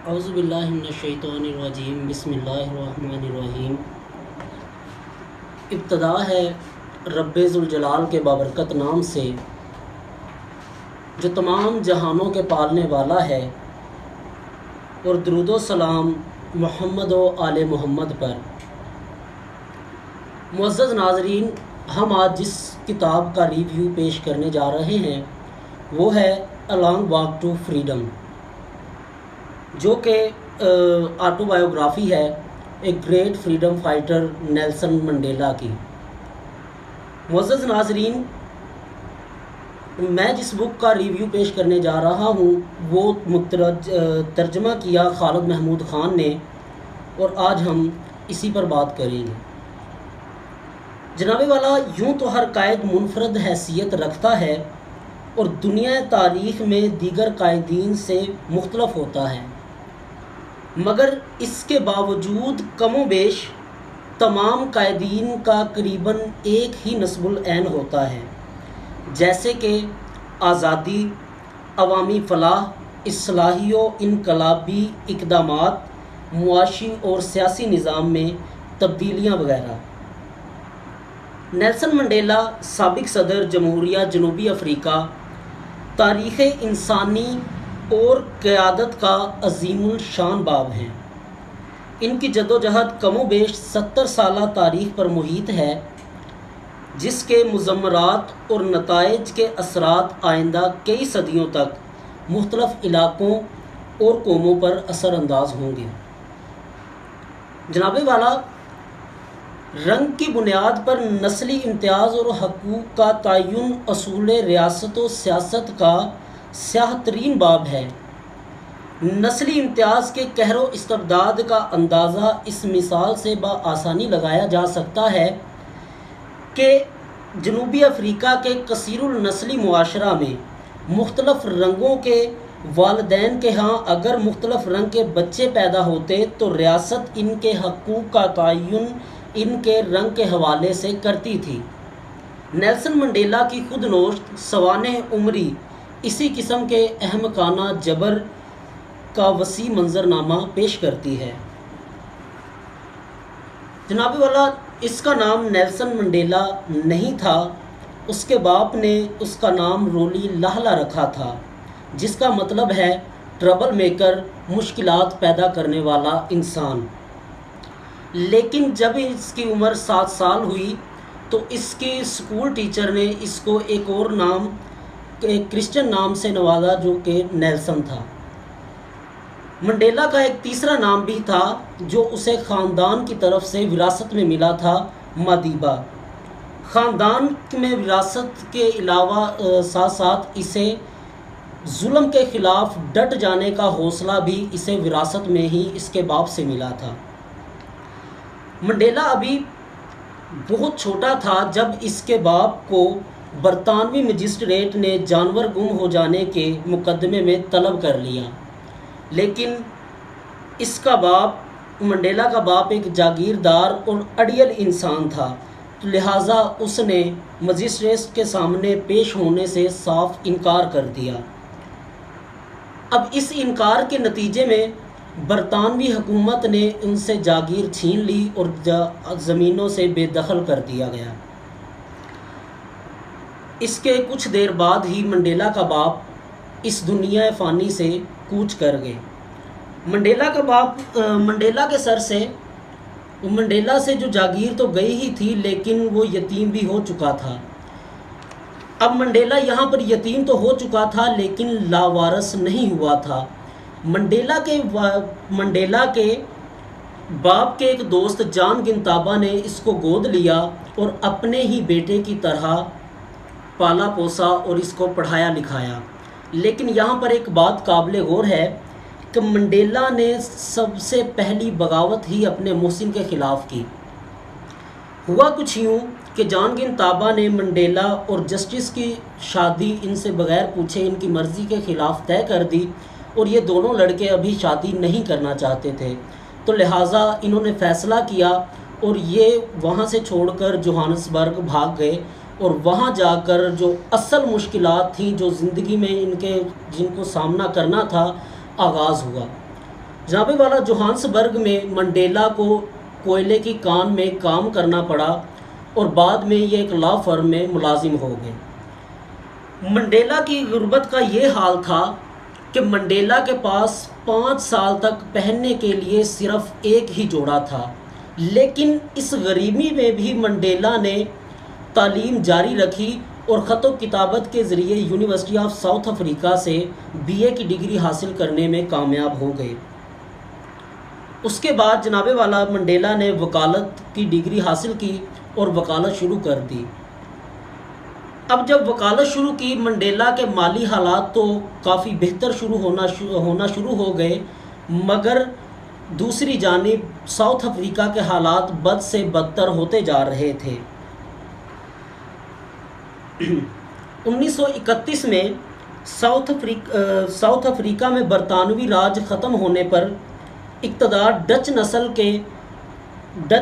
اعوذ باللہ من الشیطان الرجیم، بسم اللہ الرحمن الرحیم۔ ابتدا ہے رب ذوالجلال کے بابرکت نام سے جو تمام جہانوں کے پالنے والا ہے، اور درود و سلام محمد و آل محمد پر۔ معزز ناظرین، ہم آج جس کتاب کا ریویو پیش کرنے جا رہے ہیں وہ ہے a long walk to freedom, جو کہ آٹو بایوگرافی ہے ایک great freedom fighter Nelson Mandela کی۔ معزز ناظرین، میں جس بک کا ریویو پیش کرنے جا رہا ہوں وہ ترجمہ کیا خالد محمود خان نے، اور آج ہم اسی پر بات کریں گے۔ جناب والا، یوں تو ہر قائد منفرد حیثیت رکھتا ہے اور دنیا تاریخ میں دیگر قائدین سے مختلف ہوتا ہے، مگر اس کے باوجود کم و بیش تمام قائدین کا قریباً ایک ہی نسب العین ہوتا ہے، جیسے کہ آزادی، عوامی فلاح، اصلاحی و انقلابی اقدامات، معاشی اور سیاسی نظام میں تبدیلیاں وغیرہ۔ نیلسن منڈیلا سابق صدر جمہوریہ جنوبی افریقہ، تاریخ انسانی اور قیادت کا عظیم الشان باب ہیں۔ ان کی جدوجہد کم و بیش 70 سالہ تاریخ پر محیط ہے، جس کے مضمرات اور نتائج کے اثرات آئندہ کئی صدیوں تک مختلف علاقوں اور قوموں پر اثر انداز ہوں گے۔ جناب والا، رنگ کی بنیاد پر نسلی امتیاز اور حقوق کا تعین اصول ریاست و سیاست کا سیاہ ترین باب ہے۔ نسلی امتیاز کے قہر و استبداد کا اندازہ اس مثال سے بآسانی لگایا جا سکتا ہے کہ جنوبی افریقہ کے کثیر النسلی معاشرہ میں مختلف رنگوں کے والدین کے ہاں اگر مختلف رنگ کے بچے پیدا ہوتے تو ریاست ان کے حقوق کا تعین ان کے رنگ کے حوالے سے کرتی تھی۔ نیلسن منڈیلا کی خود نوشت سوانح عمری اسی قسم کے احمقانہ جبر کا وسیع منظرنامہ پیش کرتی ہے۔ جناب والا، اس کا نام نیلسن منڈیلا نہیں تھا، اس کے باپ نے اس کا نام رولی لاہلا رکھا تھا، جس کا مطلب ہے ٹربل میکر، مشکلات پیدا کرنے والا انسان۔ لیکن جب اس کی عمر 7 سال ہوئی تو اس کی اسکول ٹیچر نے اس کو ایک اور نام، ایک کرسچن نام سے نوازا جو کہ نیلسن تھا۔ منڈیلا کا ایک تیسرا نام بھی تھا جو اسے خاندان کی طرف سے وراثت میں ملا تھا، مادیبا۔ خاندان میں وراثت کے علاوہ ساتھ ساتھ اسے ظلم کے خلاف ڈٹ جانے کا حوصلہ بھی اسے وراثت میں ہی اس کے باپ سے ملا تھا۔ منڈیلا ابھی بہت چھوٹا تھا جب اس کے باپ کو برطانوی مجسٹریٹ نے جانور گم ہو جانے کے مقدمے میں طلب کر لیا، لیکن اس کا باپ، منڈیلا کا باپ، ایک جاگیردار اور اڑیل انسان تھا، تو لہٰذا اس نے مجسٹریٹ کے سامنے پیش ہونے سے صاف انکار کر دیا۔ اب اس انکار کے نتیجے میں برطانوی حکومت نے ان سے جاگیر چھین لی اور زمینوں سے بے دخل کر دیا گیا۔ اس کے کچھ دیر بعد ہی منڈیلا کا باپ اس دنیا فانی سے کوچ کر گئے۔ منڈیلا کا باپ، منڈیلا کے سر سے، منڈیلا سے جو جاگیر تو گئی ہی تھی لیکن وہ یتیم بھی ہو چکا تھا۔ اب منڈیلا یہاں پر یتیم تو ہو چکا تھا لیکن لاوارث نہیں ہوا تھا۔ منڈیلا کے باپ کے ایک دوست جان گنتابا نے اس کو گود لیا اور اپنے ہی بیٹے کی طرح پالا پوسا اور اس کو پڑھایا لکھایا۔ لیکن یہاں پر ایک بات قابل غور ہے کہ منڈیلا نے سب سے پہلی بغاوت ہی اپنے محسن کے خلاف کی۔ ہوا کچھ یوں کہ جان گنتابا نے منڈیلا اور جسٹس کی شادی ان سے بغیر پوچھے ان کی مرضی کے خلاف طے کر دی، اور یہ دونوں لڑکے ابھی شادی نہیں کرنا چاہتے تھے، تو لہٰذا انہوں نے فیصلہ کیا اور یہ وہاں سے چھوڑ کر جوہانسبرگ بھاگ گئے، اور وہاں جا کر جو اصل مشکلات تھیں جو زندگی میں ان کے جن کو سامنا کرنا تھا، آغاز ہوا۔ جناب والا جوہانسبرگ میں منڈیلا کو کوئلے کی کان میں کام کرنا پڑا اور بعد میں یہ ایک لا فرم میں ملازم ہو گئے۔ منڈیلا کی غربت کا یہ حال تھا کہ منڈیلا کے پاس 5 سال تک پہننے کے لیے صرف ایک ہی جوڑا تھا، لیکن اس غریبی میں بھی منڈیلا نے تعلیم جاری رکھی اور خط و کتابت کے ذریعے یونیورسٹی آف ساؤتھ افریقہ سے BA کی ڈگری حاصل کرنے میں کامیاب ہو گئے۔ اس کے بعد جناب والا منڈیلا نے وکالت کی ڈگری حاصل کی اور وکالت شروع کر دی۔ اب جب وکالت شروع کی، منڈیلا کے مالی حالات تو کافی بہتر ہونا شروع ہو گئے، مگر دوسری جانب ساؤتھ افریقہ کے حالات بد سے بدتر ہوتے جا رہے تھے۔ 1931 میں ساؤتھ افریقہ میں برطانوی راج ختم ہونے پر اقتدار ڈچ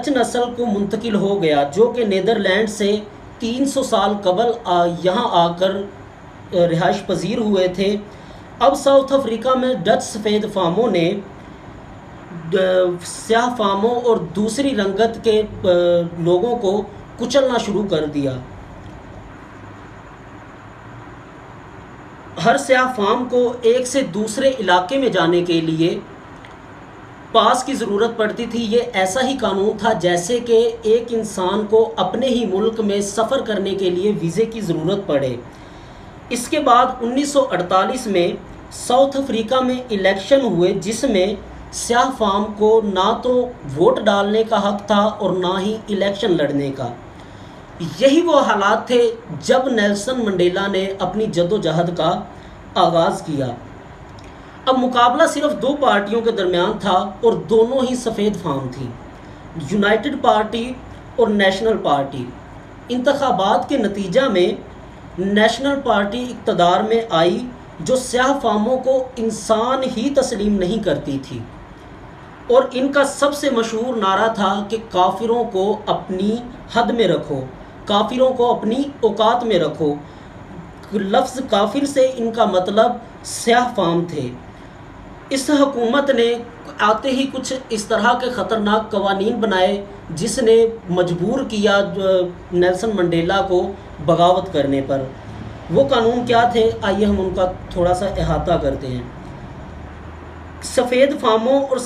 نسل کو منتقل ہو گیا، جو کہ نیدرلینڈ سے 300 سال قبل یہاں آ کر رہائش پذیر ہوئے تھے۔ اب ساؤتھ افریقہ میں ڈچ سفید فاموں نے سیاہ فاموں اور دوسری رنگت کے لوگوں کو کچلنا شروع کر دیا۔ ہر سیاہ فام کو ایک سے دوسرے علاقے میں جانے کے لیے پاس کی ضرورت پڑتی تھی۔ یہ ایسا ہی قانون تھا جیسے کہ ایک انسان کو اپنے ہی ملک میں سفر کرنے کے لیے ویزے کی ضرورت پڑے۔ اس کے بعد 1948 میں ساؤتھ افریقہ میں الیکشن ہوئے، جس میں سیاہ فام کو نہ تو ووٹ ڈالنے کا حق تھا اور نہ ہی الیکشن لڑنے کا۔ یہی وہ حالات تھے جب نیلسن منڈیلا نے اپنی جدوجہد کا آغاز کیا۔ اب مقابلہ صرف 2 پارٹیوں کے درمیان تھا اور دونوں ہی سفید فام تھیں، یونائٹڈ پارٹی اور نیشنل پارٹی۔ انتخابات کے نتیجہ میں نیشنل پارٹی اقتدار میں آئی، جو سیاہ فاموں کو انسان ہی تسلیم نہیں کرتی تھی، اور ان کا سب سے مشہور نعرہ تھا کہ کافروں کو اپنی حد میں رکھو، کافروں کو اپنی اوقات میں رکھو۔ لفظ کافر سے ان کا مطلب سیاہ فام تھے۔ اس حکومت نے آتے ہی کچھ اس طرح کے خطرناک قوانین بنائے جس نے مجبور کیا نیلسن منڈیلا کو بغاوت کرنے پر۔ وہ قانون کیا تھے؟ آئیے ہم ان کا تھوڑا سا احاطہ کرتے ہیں۔ سفید فاموں اور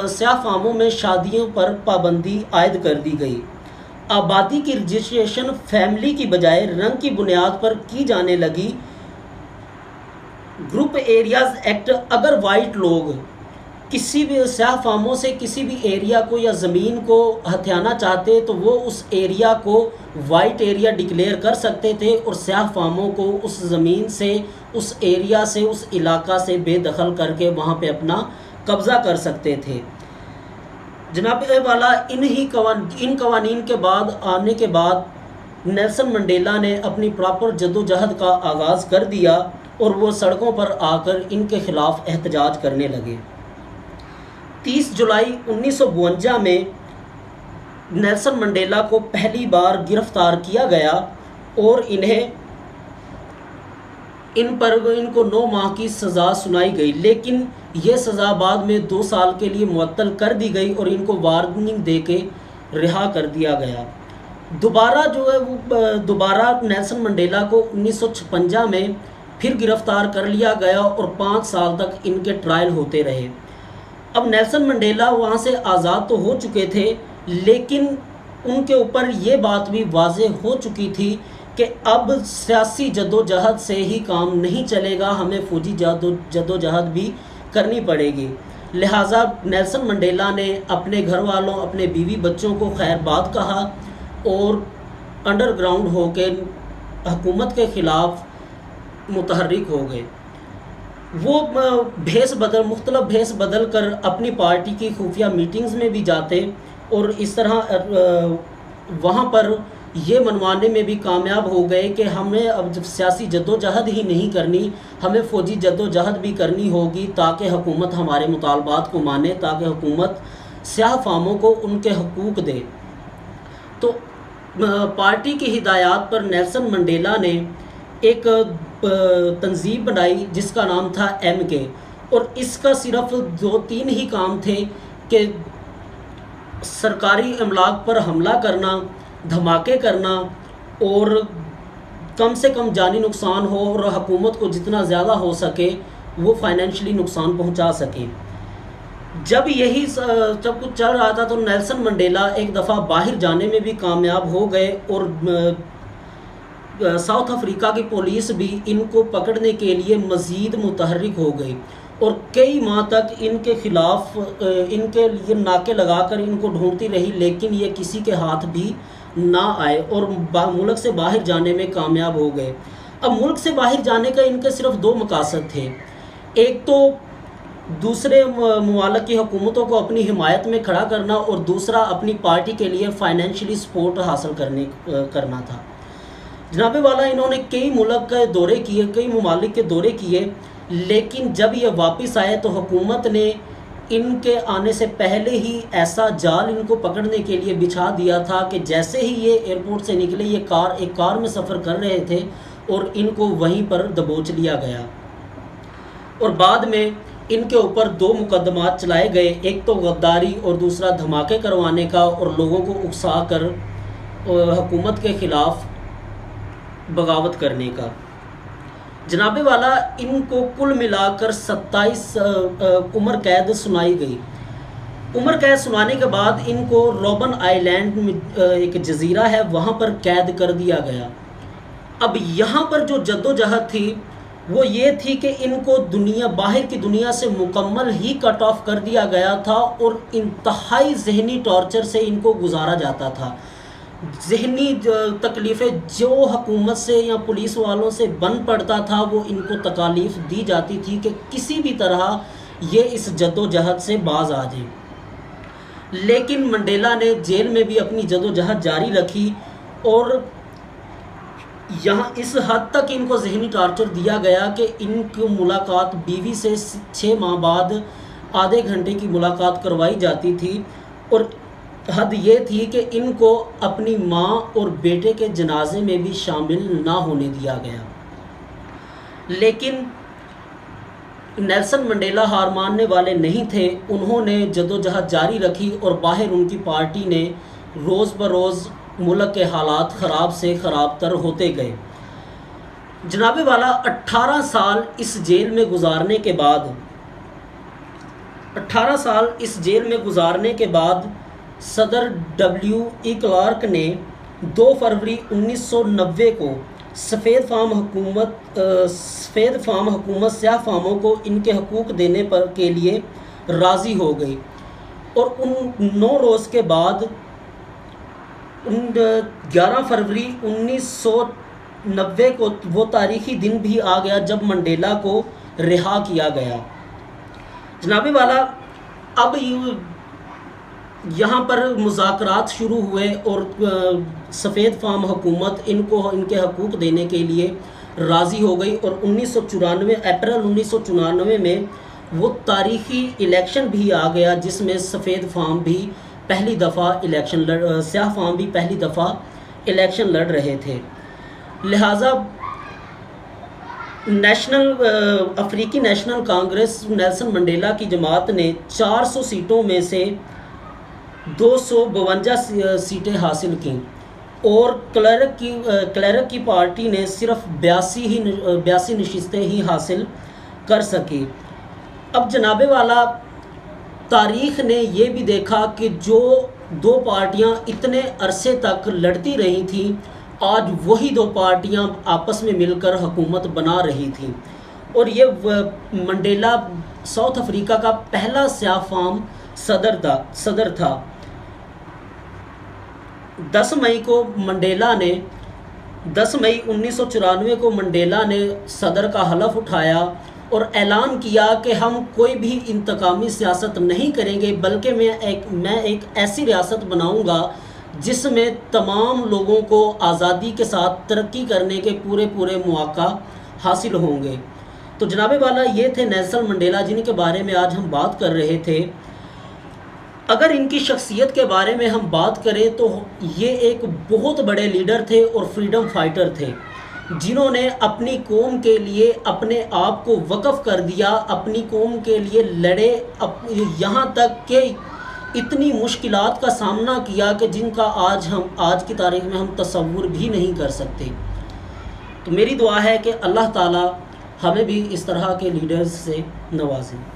سیاہ فاموں میں شادیوں پر پابندی عائد کر دی گئی۔ آبادی کی رجسٹریشن فیملی کی بجائے رنگ کی بنیاد پر کی جانے لگی۔ گروپ ایریاز ایکٹ، اگر وائٹ لوگ کسی بھی سیاہ فاموں سے کسی بھی ایریا کو یا زمین کو ہتھیانا چاہتے تو وہ اس ایریا کو وائٹ ایریا ڈکلیئر کر سکتے تھے اور سیاہ فاموں کو اس زمین سے، اس ایریا سے، اس علاقہ سے بے دخل کر کے وہاں پہ اپنا قبضہ کر سکتے تھے۔ جناب والا ان قوانین کے بعد آنے کے بعد نیلسن منڈیلا نے اپنی پراپر جدوجہد کا آغاز کر دیا اور وہ سڑکوں پر آ کر ان کے خلاف احتجاج کرنے لگے۔ 30 جولائی 1952 میں نیلسن منڈیلا کو پہلی بار گرفتار کیا گیا اور ان کو 9 ماہ کی سزا سنائی گئی، لیکن یہ سزا بعد میں 2 سال کے لیے معطل کر دی گئی اور ان کو وارننگ دے کے رہا کر دیا گیا۔ دوبارہ نیلسن منڈیلا کو 1956 میں پھر گرفتار کر لیا گیا اور 5 سال تک ان کے ٹرائل ہوتے رہے۔ اب نیلسن منڈیلا وہاں سے آزاد تو ہو چکے تھے، لیکن ان کے اوپر یہ بات بھی واضح ہو چکی تھی کہ اب سیاسی جدوجہد سے ہی کام نہیں چلے گا، ہمیں فوجی جدوجہد بھی کرنی پڑے گی۔ لہٰذا نیلسن منڈیلا نے اپنے گھر والوں، اپنے بیوی بچوں کو خیر بات کہا اور انڈر گراؤنڈ ہو کے حکومت کے خلاف متحرک ہو گئے۔ وہ مختلف بھیس بدل کر اپنی پارٹی کی خفیہ میٹنگز میں بھی جاتے اور اس طرح وہاں پر یہ منوانے میں بھی کامیاب ہو گئے کہ ہمیں اب جب سیاسی جدوجہد ہی نہیں کرنی، ہمیں فوجی جدوجہد بھی کرنی ہوگی تاکہ حکومت ہمارے مطالبات کو مانے، تاکہ حکومت سیاہ فاموں کو ان کے حقوق دے۔ تو پارٹی کی ہدایات پر نیلسن منڈیلا نے ایک تنظیم بنائی جس کا نام تھا MK، اور اس کا صرف 2-3 ہی کام تھے کہ سرکاری املاک پر حملہ کرنا، دھماکے کرنا، اور کم سے کم جانی نقصان ہو اور حکومت کو جتنا زیادہ ہو سکے وہ فائنینشلی نقصان پہنچا سکیں۔ جب کچھ چل رہا تھا تو نیلسن منڈیلا ایک دفعہ باہر جانے میں بھی کامیاب ہو گئے، اور ساؤتھ افریقہ کی پولیس بھی ان کو پکڑنے کے لیے مزید متحرک ہو گئی، اور کئی ماہ تک ان کے خلاف ان کے لیے ناکے لگا کر ان کو ڈھونڈتی رہی، لیکن یہ کسی کے ہاتھ بھی نہ آئے اور ملک سے باہر جانے میں کامیاب ہو گئے۔ اب ملک سے باہر جانے کا ان کے صرف 2 مقاصد تھے، ایک تو دوسرے ممالک کی حکومتوں کو اپنی حمایت میں کھڑا کرنا، اور دوسرا اپنی پارٹی کے لیے فائنینشلی سپورٹ حاصل کرنا تھا۔ جناب والا انہوں نے کئی ملک کے دورے کیے، کئی ممالک کے دورے کیے، لیکن جب یہ واپس آئے تو حکومت نے ان کے آنے سے پہلے ہی ایسا جال ان کو پکڑنے کے لیے بچھا دیا تھا کہ جیسے ہی یہ ایئرپورٹ سے نکلے، یہ ایک کار میں سفر کر رہے تھے اور ان کو وہیں پر دبوچ لیا گیا، اور بعد میں ان کے اوپر 2 مقدمات چلائے گئے، ایک تو غداری اور دوسرا دھماکے کروانے کا اور لوگوں کو اکسا کر حکومت کے خلاف بغاوت کرنے کا۔ جناب والا ان کو کل ملا کر 27 عمر قید سنائی گئی۔ عمر قید سنانے کے بعد ان کو روبن آئی لینڈ میں ایک جزیرہ ہے، وہاں پر قید کر دیا گیا۔ اب یہاں پر جو جدوجہد تھی وہ یہ تھی کہ ان کو باہر کی دنیا سے مکمل ہی کٹ آف کر دیا گیا تھا، اور انتہائی ذہنی ٹارچر سے ان کو گزارا جاتا تھا۔ ذہنی تکلیفیں جو حکومت سے یا پولیس والوں سے بن پڑتا تھا وہ ان کو تکالیف دی جاتی تھی کہ کسی بھی طرح یہ اس جدوجہد سے باز آ جائیں۔ لیکن منڈیلا نے جیل میں بھی اپنی جدوجہد جاری رکھی، اور یہاں اس حد تک ان کو ذہنی ٹارچر دیا گیا کہ ان کی ملاقات بیوی سے 6 ماہ بعد آدھے گھنٹے کی ملاقات کروائی جاتی تھی، اور حد یہ تھی کہ ان کو اپنی ماں اور بیٹے کے جنازے میں بھی شامل نہ ہونے دیا گیا۔ لیکن نیلسن منڈیلا ہار ماننے والے نہیں تھے، انہوں نے جدوجہد جاری رکھی، اور باہر ان کی پارٹی نے روز بروز ملک کے حالات خراب سے خراب تر ہوتے گئے۔ جناب والا 18 سال اس جیل میں گزارنے کے بعد صدر W.E. کلارک نے 2 فروری 1990 کو سفید فام حکومت سیاہ فاموں کو ان کے حقوق دینے کے لیے راضی ہو گئی، اور ان 9 روز کے بعد 11 فروری 1990 کو وہ تاریخی دن بھی آ گیا جب منڈیلا کو رہا کیا گیا۔ جناب والا اب یہاں پر مذاکرات شروع ہوئے، اور سفید فام حکومت ان کے حقوق دینے کے لیے راضی ہو گئی، اور اپریل 1994 میں وہ تاریخی الیکشن بھی آ گیا جس میں سفید فام بھی پہلی دفعہ سیاہ فام بھی پہلی دفعہ الیکشن لڑ رہے تھے۔ لہٰذا افریقی نیشنل کانگریس نیلسن منڈیلا کی جماعت نے 400 سیٹوں میں سے 252 سیٹیں حاصل کیں، اور کلرک کی پارٹی نے صرف 82 نشستیں ہی حاصل کر سکی۔ اب جناب والا تاریخ نے یہ بھی دیکھا کہ جو 2 پارٹیاں اتنے عرصے تک لڑتی رہی تھیں، آج وہی 2 پارٹیاں آپس میں مل کر حکومت بنا رہی تھیں، اور یہ منڈیلا ساؤتھ افریقہ کا پہلا سیاہ فام صدر تھا۔ 10 مئی 1994 کو منڈیلا نے صدر کا حلف اٹھایا اور اعلان کیا کہ ہم کوئی بھی انتقامی سیاست نہیں کریں گے، بلکہ میں ایک ایسی ریاست بناؤں گا جس میں تمام لوگوں کو آزادی کے ساتھ ترقی کرنے کے پورے مواقع حاصل ہوں گے۔ تو جناب والا یہ تھے نیلسن منڈیلا جن کے بارے میں آج ہم بات کر رہے تھے۔ اگر ان کی شخصیت کے بارے میں ہم بات کریں تو یہ ایک بہت بڑے لیڈر تھے اور فریڈم فائٹر تھے۔ جنہوں نے اپنی قوم کے لیے اپنے آپ کو وقف کر دیا، اپنی قوم کے لیے لڑے، یہاں تک کہ اتنی مشکلات کا سامنا کیا کہ جن کا آج کی تاریخ میں ہم تصور بھی نہیں کر سکتے۔ تو میری دعا ہے کہ اللہ تعالی ہمیں بھی اس طرح کے لیڈرز سے نوازیں۔